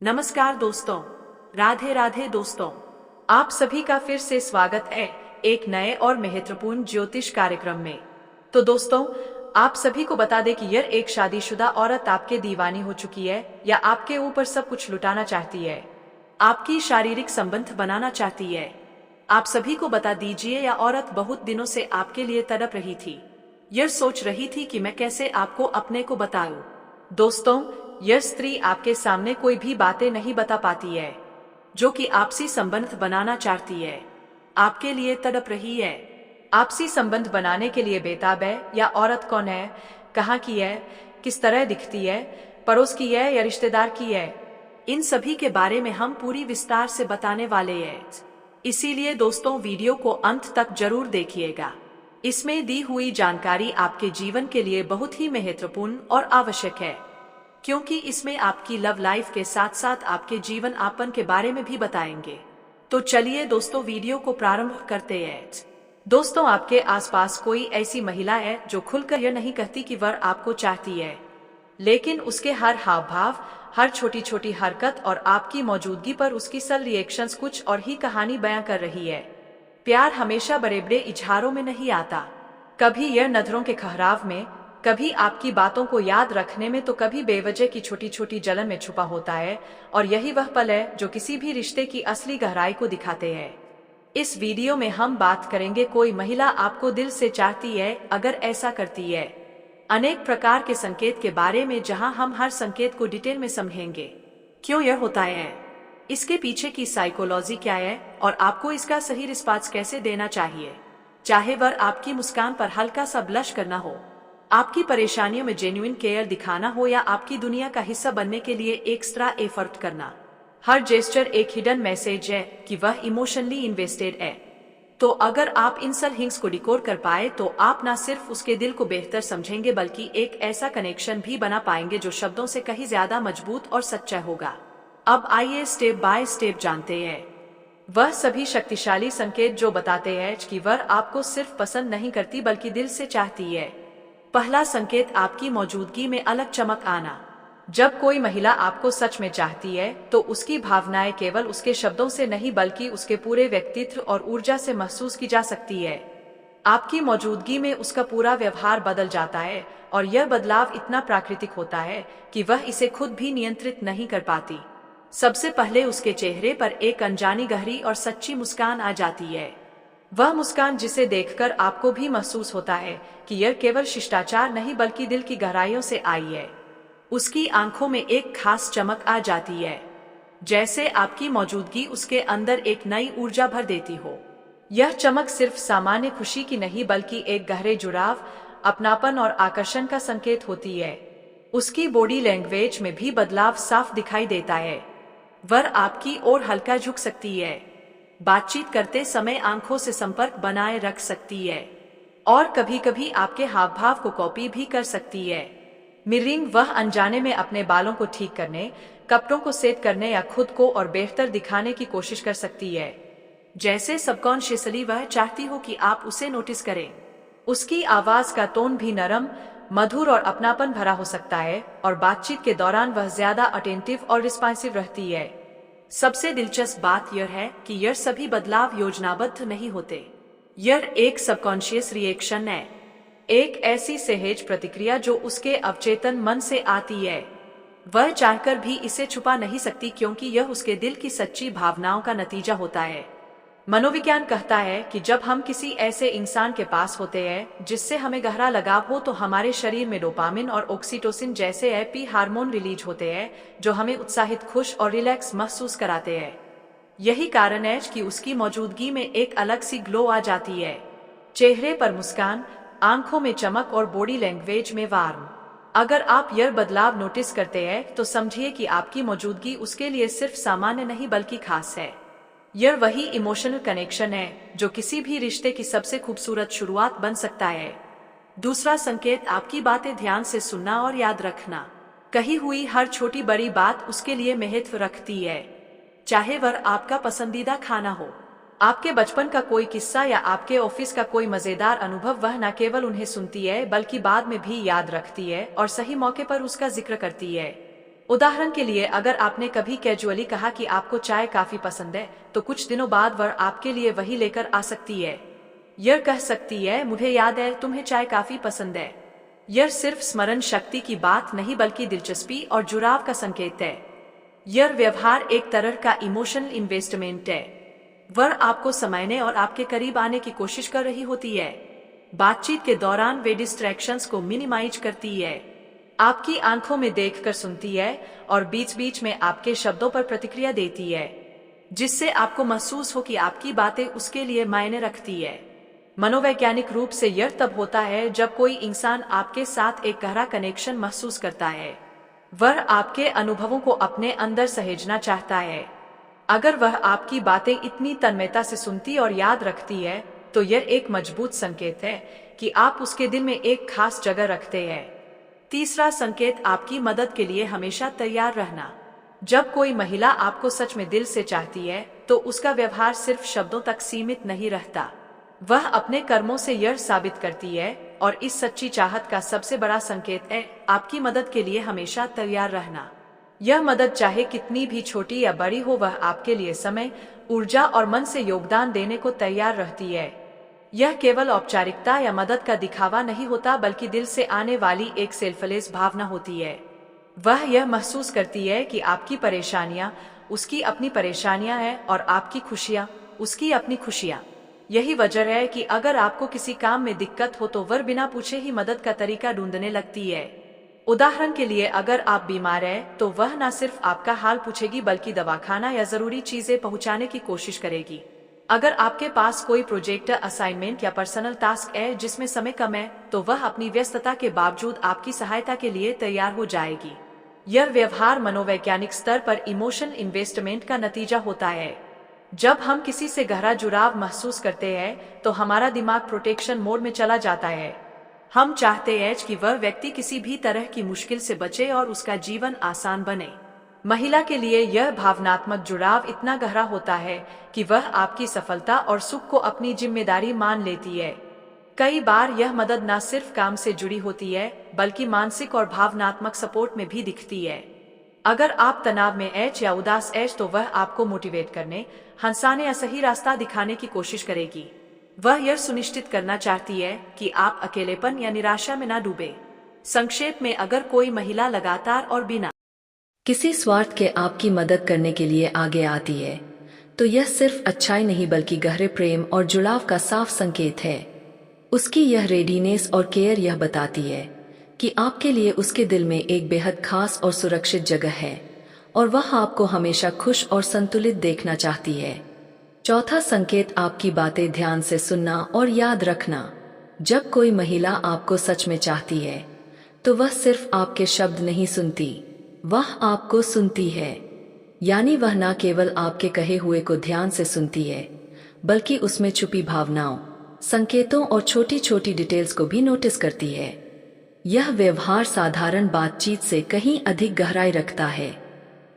नमस्कार दोस्तों, राधे राधे दोस्तों। आप सभी का फिर से स्वागत है एक नए और महत्वपूर्ण ज्योतिष कार्यक्रम में। तो दोस्तों, आप सभी को बता दें कि यह एक शादीशुदा औरत आपके दीवानी हो चुकी है या आपके ऊपर सब कुछ लुटाना चाहती है, आपकी शारीरिक संबंध बनाना चाहती है। आप सभी को बता दीजिए, यह औरत बहुत दिनों से आपके लिए तड़प रही थी। यह सोच रही थी कि मैं कैसे आपको अपने को बताऊं। दोस्तों, यह स्त्री आपके सामने कोई भी बातें नहीं बता पाती है, जो कि आपसी संबंध बनाना चाहती है, आपके लिए तड़प रही है, आपसी संबंध बनाने के लिए बेताब है। या औरत कौन है, कहाँ की है, किस तरह दिखती है, पड़ोस की है या रिश्तेदार की है, इन सभी के बारे में हम पूरी विस्तार से बताने वाले हैं। इसीलिए दोस्तों, वीडियो को अंत तक जरूर देखिएगा। इसमें दी हुई जानकारी आपके जीवन के लिए बहुत ही महत्वपूर्ण और आवश्यक है, क्योंकि इसमें आपकी लव लाइफ के साथ साथ आपके जीवन यापन के बारे में भी बताएंगे। तो चलिए दोस्तों, वीडियो को प्रारंभ करते हैं। दोस्तों, आपके आसपास कोई ऐसी महिला है जो खुलकर यह नहीं कहती कि वह आपको चाहती है, लेकिन उसके हर हाव भाव, हर छोटी छोटी हरकत और आपकी मौजूदगी पर उसकी सल रिएक्शंस कुछ और ही कहानी बयां कर रही है। प्यार हमेशा बड़े बड़े इजहारों में नहीं आता, कभी यह नजरों के ठहराव में, कभी आपकी बातों को याद रखने में, तो कभी बेवजह की छोटी छोटी जलन में छुपा होता है। और यही वह पल है जो किसी भी रिश्ते की असली गहराई को दिखाते हैं। इस वीडियो में हम बात करेंगे, कोई महिला आपको दिल से चाहती है, अगर ऐसा करती है, अनेक प्रकार के संकेत के बारे में, जहां हम हर संकेत को डिटेल में समझेंगे। क्यों यह होता है, इसके पीछे की साइकोलॉजी क्या है, और आपको इसका सही रिस्पॉन्स कैसे देना चाहिए। चाहे वह आपकी मुस्कान पर हल्का सा ब्लश करना हो, आपकी परेशानियों में जेन्युइन केयर दिखाना हो, या आपकी दुनिया का हिस्सा बनने के लिए एक्स्ट्रा एफर्ट करना, हर जेस्चर एक हिडन मैसेज है कि वह इमोशनली इन्वेस्टेड है। तो अगर आप इन सब हिंग्स को डिकोड कर पाए, तो आप न सिर्फ उसके दिल को बेहतर समझेंगे, बल्कि एक ऐसा कनेक्शन भी बना पाएंगे जो शब्दों से कहीं ज्यादा मजबूत और सच्चा होगा। अब आइए स्टेप बाय स्टेप जानते हैं वह सभी शक्तिशाली संकेत जो बताते हैं कि वह आपको सिर्फ पसंद नहीं करती, बल्कि दिल से चाहती है। पहला संकेत, आपकी मौजूदगी में अलग चमक आना। जब कोई महिला आपको सच में चाहती है, तो उसकी भावनाएं केवल उसके शब्दों से नहीं, बल्कि उसके पूरे व्यक्तित्व और ऊर्जा से महसूस की जा सकती है। आपकी मौजूदगी में उसका पूरा व्यवहार बदल जाता है, और यह बदलाव इतना प्राकृतिक होता है कि वह इसे खुद भी नियंत्रित नहीं कर पाती। सबसे पहले उसके चेहरे पर एक अनजानी गहरी और सच्ची मुस्कान आ जाती है। वह मुस्कान जिसे देखकर आपको भी महसूस होता है कि यह केवल शिष्टाचार नहीं, बल्कि दिल की गहराइयों से आई है। उसकी आंखों में एक खास चमक आ जाती है, जैसे आपकी मौजूदगी उसके अंदर एक नई ऊर्जा भर देती हो। यह चमक सिर्फ सामान्य खुशी की नहीं, बल्कि एक गहरे जुड़ाव, अपनापन और आकर्षण का संकेत होती है। उसकी बॉडी लैंग्वेज में भी बदलाव साफ दिखाई देता है। वह आपकी ओर हल्का झुक सकती है, बातचीत करते समय आंखों से संपर्क बनाए रख सकती है, और कभी कभी आपके हाव भाव को कॉपी भी कर सकती है। मिररिंग, वह अनजाने में अपने बालों को ठीक करने, कपड़ों को सेट करने या खुद को और बेहतर दिखाने की कोशिश कर सकती है, जैसे सबकॉन्शियसली वह चाहती हो कि आप उसे नोटिस करें। उसकी आवाज का टोन भी नरम, मधुर और अपनापन भरा हो सकता है, और बातचीत के दौरान वह ज्यादा अटेंटिव और रिस्पॉन्सिव रहती है। सबसे दिलचस्प बात यह है कि यह सभी बदलाव योजनाबद्ध नहीं होते। यह एक सबकॉन्शियस रिएक्शन है, एक ऐसी सहज प्रतिक्रिया जो उसके अवचेतन मन से आती है। वह चाहकर भी इसे छुपा नहीं सकती, क्योंकि यह उसके दिल की सच्ची भावनाओं का नतीजा होता है। मनोविज्ञान कहता है कि जब हम किसी ऐसे इंसान के पास होते हैं जिससे हमें गहरा लगाव हो, तो हमारे शरीर में डोपामिन और ऑक्सीटोसिन जैसे हैप्पी हार्मोन रिलीज होते हैं, जो हमें उत्साहित, खुश और रिलैक्स महसूस कराते हैं। यही कारण है कि उसकी मौजूदगी में एक अलग सी ग्लो आ जाती है। चेहरे पर मुस्कान, आंखों में चमक और बॉडी लैंग्वेज में वार्म। अगर आप यह बदलाव नोटिस करते हैं, तो समझिए कि आपकी मौजूदगी उसके लिए सिर्फ सामान्य नहीं, बल्कि खास है। यह वही इमोशनल कनेक्शन है जो किसी भी रिश्ते की सबसे खूबसूरत शुरुआत बन सकता है। दूसरा संकेत, आपकी बातें ध्यान से सुनना और याद रखना। कही हुई हर छोटी बड़ी बात उसके लिए महत्व रखती है, चाहे वह आपका पसंदीदा खाना हो, आपके बचपन का कोई किस्सा या आपके ऑफिस का कोई मजेदार अनुभव। वह न केवल उन्हें सुनती है, बल्कि बाद में भी याद रखती है और सही मौके पर उसका जिक्र करती है। उदाहरण के लिए, अगर आपने कभी कैजुअली कहा कि आपको चाय काफी पसंद है, तो कुछ दिनों बाद वह आपके लिए वही लेकर आ सकती है। यह कह सकती है, मुझे याद है तुम्हें चाय काफी पसंद है। यह सिर्फ स्मरण शक्ति की बात नहीं बल्कि दिलचस्पी और जुड़ाव का संकेत है। यह व्यवहार एक तरह का इमोशनल इन्वेस्टमेंट है। वह आपको समझने और आपके करीब आने की कोशिश कर रही होती है। बातचीत के दौरान वे डिस्ट्रैक्शंस को मिनिमाइज करती है, आपकी आंखों में देखकर सुनती है और बीच बीच में आपके शब्दों पर प्रतिक्रिया देती है, जिससे आपको महसूस हो कि आपकी बातें उसके लिए मायने रखती है। मनोवैज्ञानिक रूप से यह तब होता है जब कोई इंसान आपके साथ एक गहरा कनेक्शन महसूस करता है। वह आपके अनुभवों को अपने अंदर सहेजना चाहता है। अगर वह आपकी बातें इतनी तन्मयता से सुनती और याद रखती है, तो यह एक मजबूत संकेत है कि आप उसके दिल में एक खास जगह रखते हैं। तीसरा संकेत, आपकी मदद के लिए हमेशा तैयार रहना। जब कोई महिला आपको सच में दिल से चाहती है, तो उसका व्यवहार सिर्फ शब्दों तक सीमित नहीं रहता। वह अपने कर्मों से यह साबित करती है, और इस सच्ची चाहत का सबसे बड़ा संकेत है आपकी मदद के लिए हमेशा तैयार रहना। यह मदद चाहे कितनी भी छोटी या बड़ी हो, वह आपके लिए समय, ऊर्जा और मन से योगदान देने को तैयार रहती है। यह केवल औपचारिकता या मदद का दिखावा नहीं होता, बल्कि दिल से आने वाली एक सेल्फलेस भावना होती है। वह यह महसूस करती है कि आपकी परेशानियां उसकी अपनी परेशानियां हैं और आपकी खुशियां उसकी अपनी खुशियां। यही वजह है कि अगर आपको किसी काम में दिक्कत हो, तो वह बिना पूछे ही मदद का तरीका ढूंढने लगती है। उदाहरण के लिए, अगर आप बीमार हैं, तो वह न सिर्फ आपका हाल पूछेगी बल्कि दवाखाना या जरूरी चीजें पहुंचाने की कोशिश करेगी। अगर आपके पास कोई प्रोजेक्ट, असाइनमेंट या पर्सनल टास्क है जिसमें समय कम है, तो वह अपनी व्यस्तता के बावजूद आपकी सहायता के लिए तैयार हो जाएगी। यह व्यवहार मनोवैज्ञानिक स्तर पर इमोशनल इन्वेस्टमेंट का नतीजा होता है। जब हम किसी से गहरा जुड़ाव महसूस करते हैं, तो हमारा दिमाग प्रोटेक्शन मोड में चला जाता है। हम चाहते हैं कि वह व्यक्ति किसी भी तरह की मुश्किल से बचे और उसका जीवन आसान बने। महिला के लिए यह भावनात्मक जुड़ाव इतना गहरा होता है कि वह आपकी सफलता और सुख को अपनी जिम्मेदारी मान लेती है। कई बार यह मदद न सिर्फ काम से जुड़ी होती है, बल्कि मानसिक और भावनात्मक सपोर्ट में भी दिखती है। अगर आप तनाव में हैं या उदास हैं, तो वह आपको मोटिवेट करने, हंसाने या सही रास्ता दिखाने की कोशिश करेगी। वह यह सुनिश्चित करना चाहती है कि आप अकेलेपन या निराशा में न डूबे। संक्षेप में, अगर कोई महिला लगातार और बिना किसी स्वार्थ के आपकी मदद करने के लिए आगे आती है, तो यह सिर्फ अच्छाई नहीं बल्कि गहरे प्रेम और जुड़ाव का साफ संकेत है। उसकी यह रेडीनेस और केयर यह बताती है कि आपके लिए उसके दिल में एक बेहद खास और सुरक्षित जगह है, और वह आपको हमेशा खुश और संतुलित देखना चाहती है। चौथा संकेत, आपकी बातें ध्यान से सुनना और याद रखना। जब कोई महिला आपको सच में चाहती है, तो वह सिर्फ आपके शब्द नहीं सुनती, वह आपको सुनती है। यानी वह न केवल आपके कहे हुए को ध्यान से सुनती है, बल्कि उसमें छुपी भावनाओं, संकेतों और छोटी छोटी डिटेल्स को भी नोटिस करती है। यह व्यवहार साधारण बातचीत से कहीं अधिक गहराई रखता है,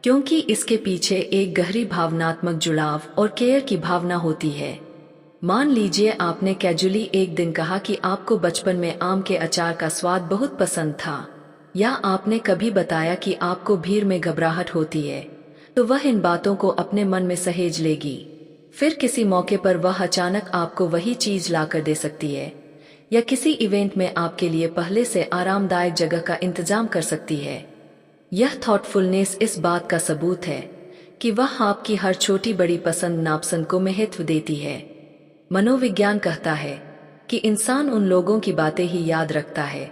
क्योंकि इसके पीछे एक गहरी भावनात्मक जुड़ाव और केयर की भावना होती है। मान लीजिए आपने कैजुअली एक दिन कहा कि आपको बचपन में आम के अचार का स्वाद बहुत पसंद था, या आपने कभी बताया कि आपको भीड़ में घबराहट होती है, तो वह इन बातों को अपने मन में सहेज लेगी। फिर किसी मौके पर वह अचानक आपको वही चीज लाकर दे सकती है, या किसी इवेंट में आपके लिए पहले से आरामदायक जगह का इंतजाम कर सकती है। यह थॉटफुलनेस इस बात का सबूत है कि वह आपकी हर छोटी बड़ी पसंद नापसंद को महत्व देती है। मनोविज्ञान कहता है कि इंसान उन लोगों की बातें ही याद रखता है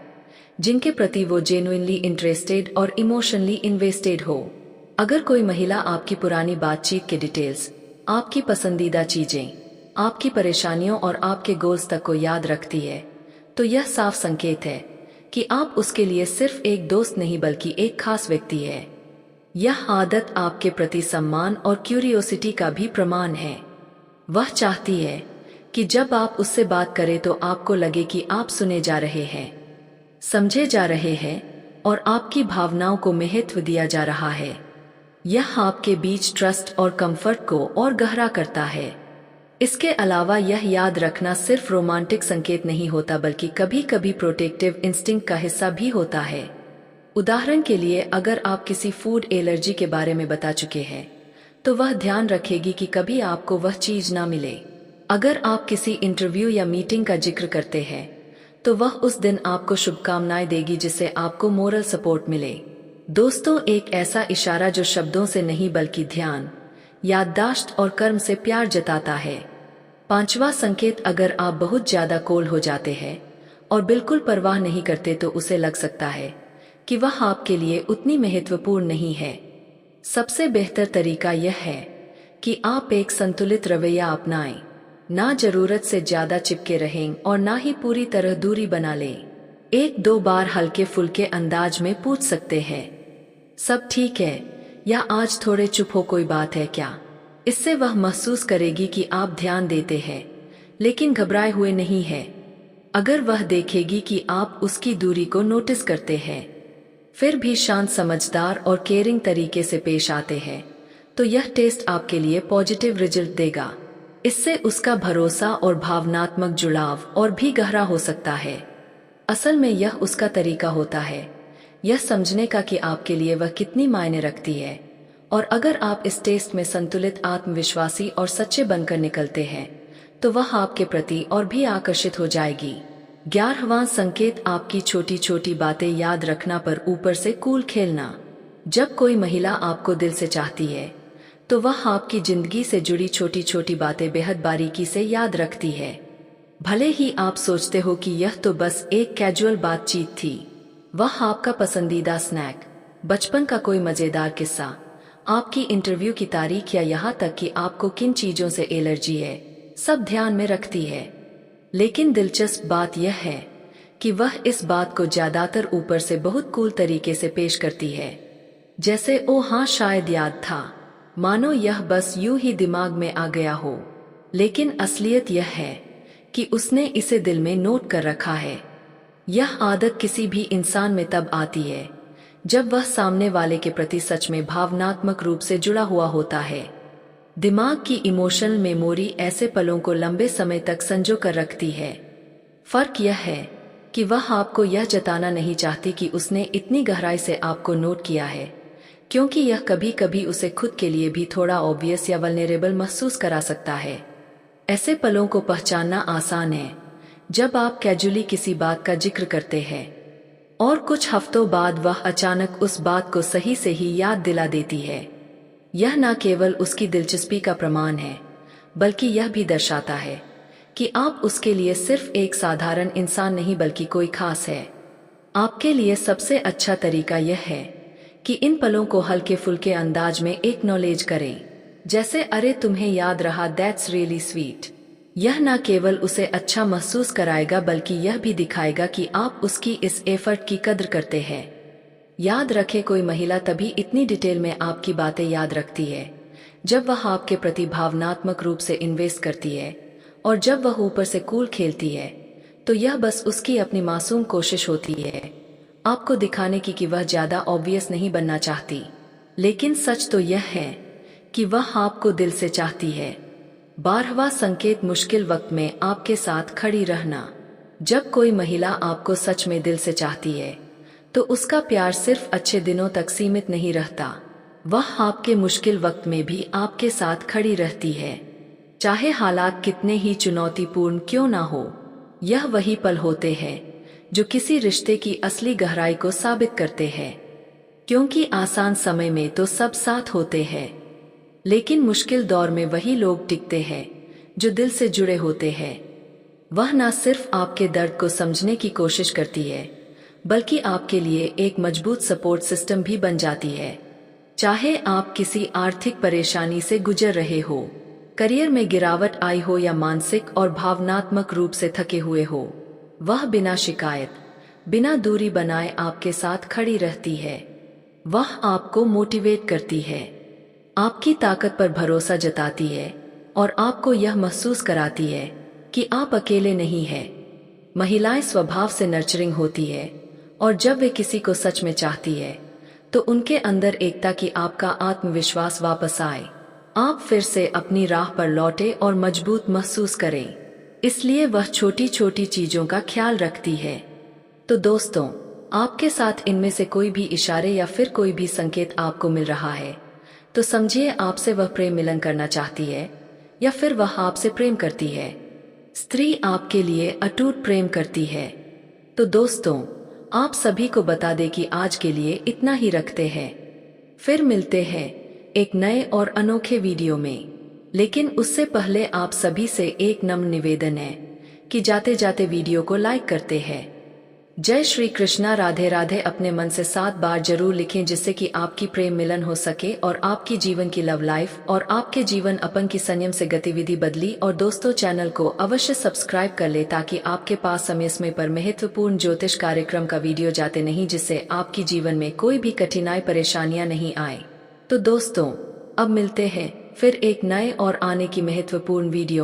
जिनके प्रति वो जेन्युइनली इंटरेस्टेड और इमोशनली इन्वेस्टेड हो। अगर कोई महिला आपकी पुरानी बातचीत के डिटेल्स, आपकी पसंदीदा चीजें, आपकी परेशानियों और आपके गोल्स तक को याद रखती है, तो यह साफ संकेत है कि आप उसके लिए सिर्फ एक दोस्त नहीं बल्कि एक खास व्यक्ति है। यह आदत आपके प्रति सम्मान और क्यूरियोसिटी का भी प्रमाण है। वह चाहती है कि जब आप उससे बात करें तो आपको लगे कि आप सुने जा रहे हैं, समझे जा रहे हैं और आपकी भावनाओं को महत्व दिया जा रहा है। यह आपके बीच ट्रस्ट और कंफर्ट को और गहरा करता है। इसके अलावा यह याद रखना सिर्फ रोमांटिक संकेत नहीं होता, बल्कि कभी कभी प्रोटेक्टिव इंस्टिंक्ट का हिस्सा भी होता है। उदाहरण के लिए, अगर आप किसी फूड एलर्जी के बारे में बता चुके हैं तो वह ध्यान रखेगी कि कभी आपको वह चीज ना मिले। अगर आप किसी इंटरव्यू या मीटिंग का जिक्र करते हैं तो वह उस दिन आपको शुभकामनाएं देगी जिससे आपको मोरल सपोर्ट मिले। दोस्तों, एक ऐसा इशारा जो शब्दों से नहीं बल्कि ध्यान, याददाश्त और कर्म से प्यार जताता है। पांचवा संकेत, अगर आप बहुत ज्यादा कोल हो जाते हैं और बिल्कुल परवाह नहीं करते तो उसे लग सकता है कि वह आपके लिए उतनी महत्वपूर्ण नहीं है। सबसे बेहतर तरीका यह है कि आप एक संतुलित रवैया अपनाएं, ना जरूरत से ज्यादा चिपके रहें और ना ही पूरी तरह दूरी बना लें। एक दो बार हल्के फुल्के अंदाज में पूछ सकते हैं, सब ठीक है, या आज थोड़े चुप हो, कोई बात है क्या? इससे वह महसूस करेगी कि आप ध्यान देते हैं लेकिन घबराए हुए नहीं हैं। अगर वह देखेगी कि आप उसकी दूरी को नोटिस करते हैं फिर भी शांत, समझदार और केयरिंग तरीके से पेश आते हैं तो यह टेस्ट आपके लिए पॉजिटिव रिजल्ट देगा। इससे उसका भरोसा और भावनात्मक जुड़ाव और भी गहरा हो सकता है। असल में यह उसका तरीका होता है यह समझने का कि आपके लिए वह कितनी मायने रखती है, और अगर आप इस टेस्ट में संतुलित, आत्मविश्वासी और सच्चे बनकर निकलते हैं तो वह आपके प्रति और भी आकर्षित हो जाएगी। 11वां संकेत, आपकी छोटी छोटी बातें याद रखना पर ऊपर से कूल खेलना। जब कोई महिला आपको दिल से चाहती है तो वह आपकी जिंदगी से जुड़ी छोटी छोटी बातें बेहद बारीकी से याद रखती है। भले ही आप सोचते हो कि यह तो बस एक कैजुअल बातचीत थी, वह आपका पसंदीदा स्नैक, बचपन का कोई मजेदार किस्सा, आपकी इंटरव्यू की तारीख या यहाँ तक कि आपको किन चीजों से एलर्जी है, सब ध्यान में रखती है। लेकिन दिलचस्प बात यह है कि वह इस बात को ज्यादातर ऊपर से बहुत कूल तरीके से पेश करती है, जैसे ओ हाँ शायद याद था, मानो यह बस यूं ही दिमाग में आ गया हो। लेकिन असलियत यह है कि उसने इसे दिल में नोट कर रखा है। यह आदत किसी भी इंसान में तब आती है जब वह सामने वाले के प्रति सच में भावनात्मक रूप से जुड़ा हुआ होता है। दिमाग की इमोशनल मेमोरी ऐसे पलों को लंबे समय तक संजो कर रखती है। फर्क यह है कि वह आपको यह जताना नहीं चाहती कि उसने इतनी गहराई से आपको नोट किया है, क्योंकि यह कभी कभी उसे खुद के लिए भी थोड़ा ऑब्वियस या वल्नरेबल महसूस करा सकता है। ऐसे पलों को पहचानना आसान है जब आप कैजुअली किसी बात का जिक्र करते हैं और कुछ हफ्तों बाद वह अचानक उस बात को सही से ही याद दिला देती है। यह न केवल उसकी दिलचस्पी का प्रमाण है बल्कि यह भी दर्शाता है कि आप उसके लिए सिर्फ एक साधारण इंसान नहीं बल्कि कोई खास है। आपके लिए सबसे अच्छा तरीका यह है कि इन पलों को हल्के फुल्के अंदाज में एक्नॉलेज करें, जैसे अरे तुम्हें याद रहा, दैट्स रियली स्वीट। यह न केवल उसे अच्छा महसूस कराएगा बल्कि यह भी दिखाएगा कि आप उसकी इस एफर्ट की कद्र करते हैं। याद रखें, कोई महिला तभी इतनी डिटेल में आपकी बातें याद रखती है जब वह आपके प्रति भावनात्मक रूप से इन्वेस्ट करती है, और जब वह ऊपर से कूल खेलती है तो यह बस उसकी अपनी मासूम कोशिश होती है आपको दिखाने की कि वह ज्यादा ऑब्वियस नहीं बनना चाहती। लेकिन सच तो यह है कि वह आपको दिल से चाहती है। 12वां संकेत, मुश्किल वक्त में आपके साथ खड़ी रहना। जब कोई महिला आपको सच में दिल से चाहती है तो उसका प्यार सिर्फ अच्छे दिनों तक सीमित नहीं रहता, वह आपके मुश्किल वक्त में भी आपके साथ खड़ी रहती है, चाहे हालात कितने ही चुनौतीपूर्ण क्यों ना हो। यह वही पल होते हैं जो किसी रिश्ते की असली गहराई को साबित करते हैं, क्योंकि आसान समय में तो सब साथ होते हैं, लेकिन मुश्किल दौर में वही लोग टिकते हैं जो दिल से जुड़े होते हैं। वह न सिर्फ आपके दर्द को समझने की कोशिश करती है बल्कि आपके लिए एक मजबूत सपोर्ट सिस्टम भी बन जाती है। चाहे आप किसी आर्थिक परेशानी से गुजर रहे हो, करियर में गिरावट आई हो या मानसिक और भावनात्मक रूप से थके हुए हो, वह बिना शिकायत, बिना दूरी बनाए आपके साथ खड़ी रहती है। वह आपको मोटिवेट करती है, आपकी ताकत पर भरोसा जताती है और आपको यह महसूस कराती है कि आप अकेले नहीं हैं। महिलाएं स्वभाव से नर्चरिंग होती है और जब वे किसी को सच में चाहती है तो उनके अंदर एकता की आपका आत्मविश्वास वापस आए, आप फिर से अपनी राह पर लौटे और मजबूत महसूस करें। इसलिए वह छोटी छोटी चीजों का ख्याल रखती है। तो दोस्तों, आपके साथ इनमें से कोई भी इशारे या फिर कोई भी संकेत आपको मिल रहा है तो समझिए आपसे वह प्रेम मिलन करना चाहती है या फिर वह आपसे प्रेम करती है। स्त्री आपके लिए अटूट प्रेम करती है। तो दोस्तों, आप सभी को बता दें कि आज के लिए इतना ही रखते हैं। फिर मिलते हैं एक नए और अनोखे वीडियो में। लेकिन उससे पहले आप सभी से एक नम्र निवेदन है कि जाते जाते वीडियो को लाइक करते हैं। जय श्री कृष्णा, राधे राधे। अपने मन से 7 बार जरूर लिखें जिससे कि आपकी प्रेम मिलन हो सके और आपकी जीवन की लव लाइफ और आपके जीवन अपन की संयम से गतिविधि बदली। और दोस्तों, चैनल को अवश्य सब्सक्राइब कर ले ताकि आपके पास समय समय पर महत्वपूर्ण ज्योतिष कार्यक्रम का वीडियो जाते नहीं, जिससे आपकी जीवन में कोई भी कठिनाई परेशानियां नहीं आए। तो दोस्तों, अब मिलते हैं फिर एक नए और आने की महत्वपूर्ण वीडियो।